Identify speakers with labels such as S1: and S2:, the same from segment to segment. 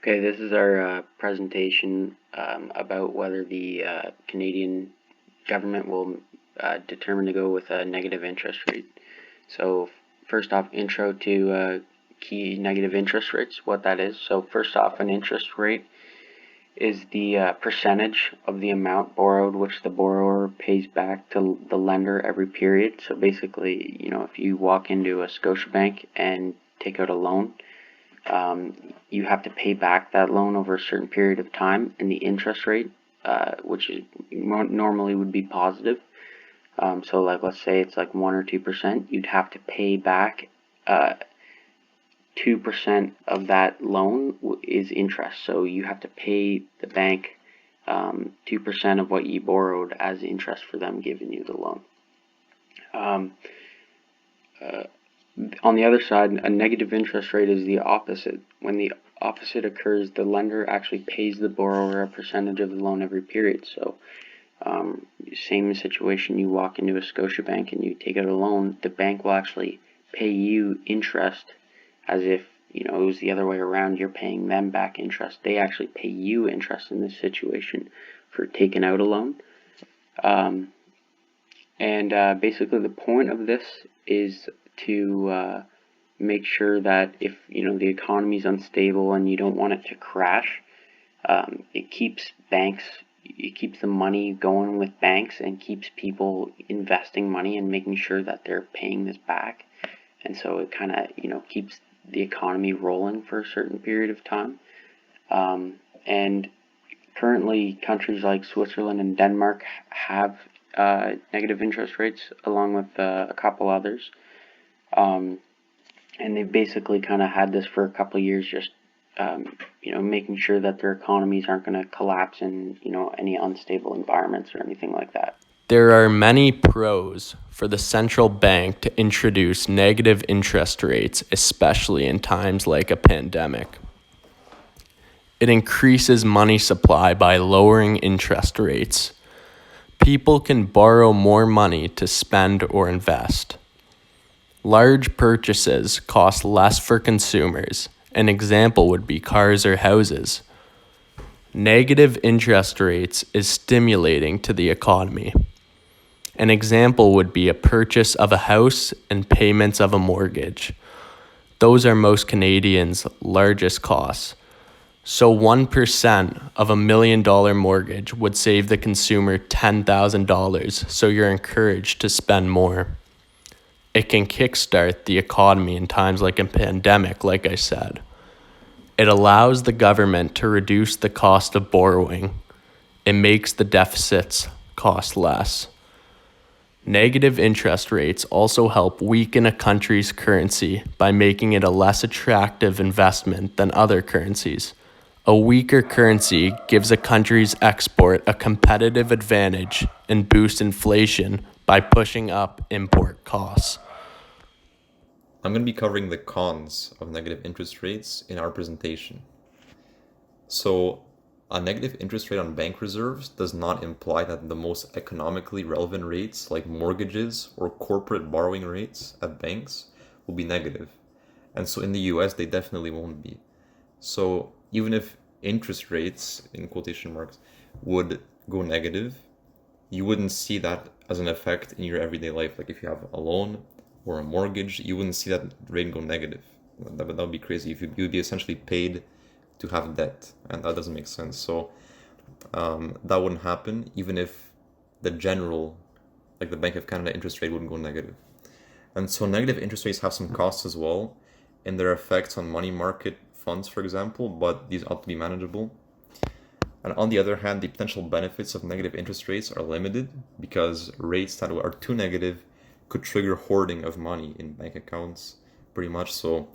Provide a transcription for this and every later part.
S1: Okay, this is our presentation about whether the Canadian government will determine to go with a negative interest rate. So first off, intro to key negative interest rates, what that is. So first off, an interest rate is the percentage of the amount borrowed which the borrower pays back to the lender every period. So basically, if you walk into a Scotiabank and take out a loan, you have to pay back that loan over a certain period of time, and the interest rate, which is normally would be positive. So like let's say it's like 1 or 2%, you'd have to pay back 2% of that loan is interest. So you have to pay the bank 2% of what you borrowed as interest for them giving you the loan. On the other side, a negative interest rate is the opposite. When the opposite occurs, the lender actually pays the borrower a percentage of the loan every period. So same situation, you walk into a Scotiabank and you take out a loan, the bank will actually pay you interest as if it was the other way around. You're paying them back interest. They actually pay you interest in this situation for taking out a loan. Basically the point of this is to make sure that if the economy is unstable and you don't want it to crash, it keeps the money going with banks and keeps people investing money and making sure that they're paying this back. And so it kind of keeps the economy rolling for a certain period of time. And currently countries like Switzerland and Denmark have negative interest rates, along with a couple others. And they've basically kind of had this for a couple of years, just making sure that their economies aren't going to collapse in any unstable environments or anything like that.
S2: There are many pros for the central bank to introduce negative interest rates, especially in times like a pandemic. It increases money supply by lowering interest rates. People can borrow more money to spend or invest. Large purchases cost less for consumers. An example would be cars or houses. Negative interest rates is stimulating to the economy. An example would be a purchase of a house and payments of a mortgage. Those are most Canadians' largest costs. So 1% of $1 million mortgage would save the consumer $10,000, so you're encouraged to spend more. It can kickstart the economy in times like a pandemic, like I said. It allows the government to reduce the cost of borrowing. It makes the deficits cost less. Negative interest rates also help weaken a country's currency by making it a less attractive investment than other currencies. A weaker currency gives a country's export a competitive advantage and boosts inflation by pushing up import costs.
S3: I'm going to be covering the cons of negative interest rates in our presentation. So, a negative interest rate on bank reserves does not imply that the most economically relevant rates, like mortgages or corporate borrowing rates at banks, will be negative. And so in the US, they definitely won't be. So even if interest rates, in quotation marks, would go negative, you wouldn't see that as an effect in your everyday life. Like if you have a loan or a mortgage, you wouldn't see that rate go negative. That would be crazy. If you'd be essentially paid to have debt, and that doesn't make sense. So that wouldn't happen even if the general, like the Bank of Canada interest rate wouldn't go negative. And so negative interest rates have some costs as well in their effects on money market funds, for example, but these ought to be manageable. And on the other hand, the potential benefits of negative interest rates are limited because rates that are too negative could trigger hoarding of money in bank accounts, pretty much. So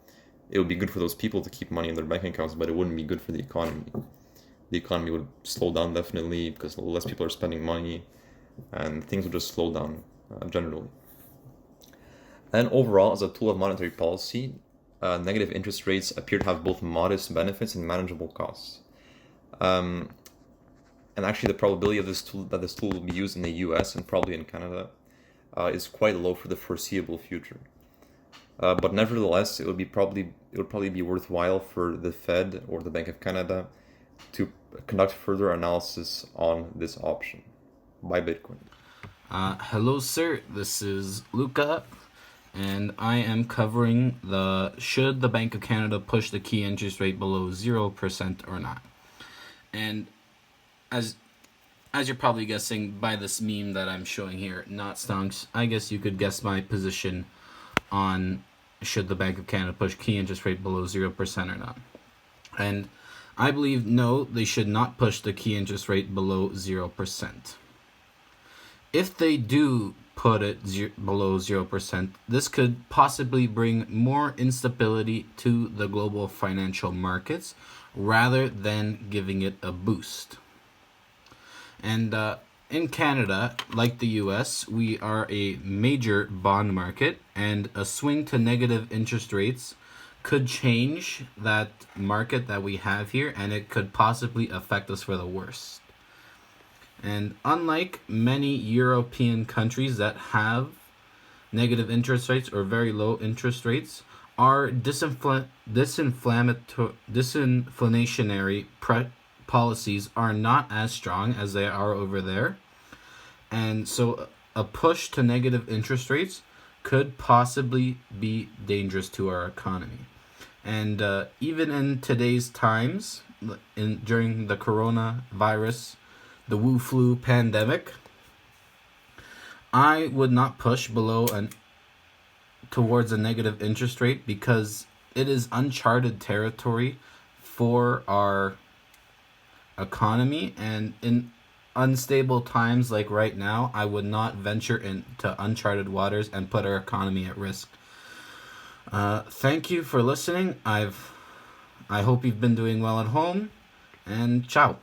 S3: it would be good for those people to keep money in their bank accounts, but it wouldn't be good for the economy. The economy would slow down definitely because less people are spending money and things would just slow down generally. And overall, as a tool of monetary policy, negative interest rates appear to have both modest benefits and manageable costs. And actually the probability of this tool will be used in the US and probably in Canada is quite low for the foreseeable future. But nevertheless, it would be probably it would probably be worthwhile for the Fed or the Bank of Canada to conduct further analysis on this option. Buy Bitcoin.
S4: Hello, sir. This is Luca, and I am covering should the Bank of Canada push the key interest rate below 0% or not. And as you're probably guessing by this meme that I'm showing here, not stonks, I guess you could guess my position on should the Bank of Canada push key interest rate below 0% or not. And I believe no, they should not push the key interest rate below 0%. If they do put it below 0%, this could possibly bring more instability to the global financial markets rather than giving it a boost. And in Canada, like the US, we are a major bond market, and a swing to negative interest rates could change that market that we have here, and it could possibly affect us for the worst. And unlike many European countries that have negative interest rates or very low interest rates, our disinflationary policies are not as strong as they are over there. And so a push to negative interest rates could possibly be dangerous to our economy. And even in today's times, during the coronavirus, the Wu flu pandemic, I would not push towards a negative interest rate because it is uncharted territory for our economy, and in unstable times like right now, I would not venture into uncharted waters and put our economy at risk. Thank you for listening. I hope you've been doing well at home, and ciao.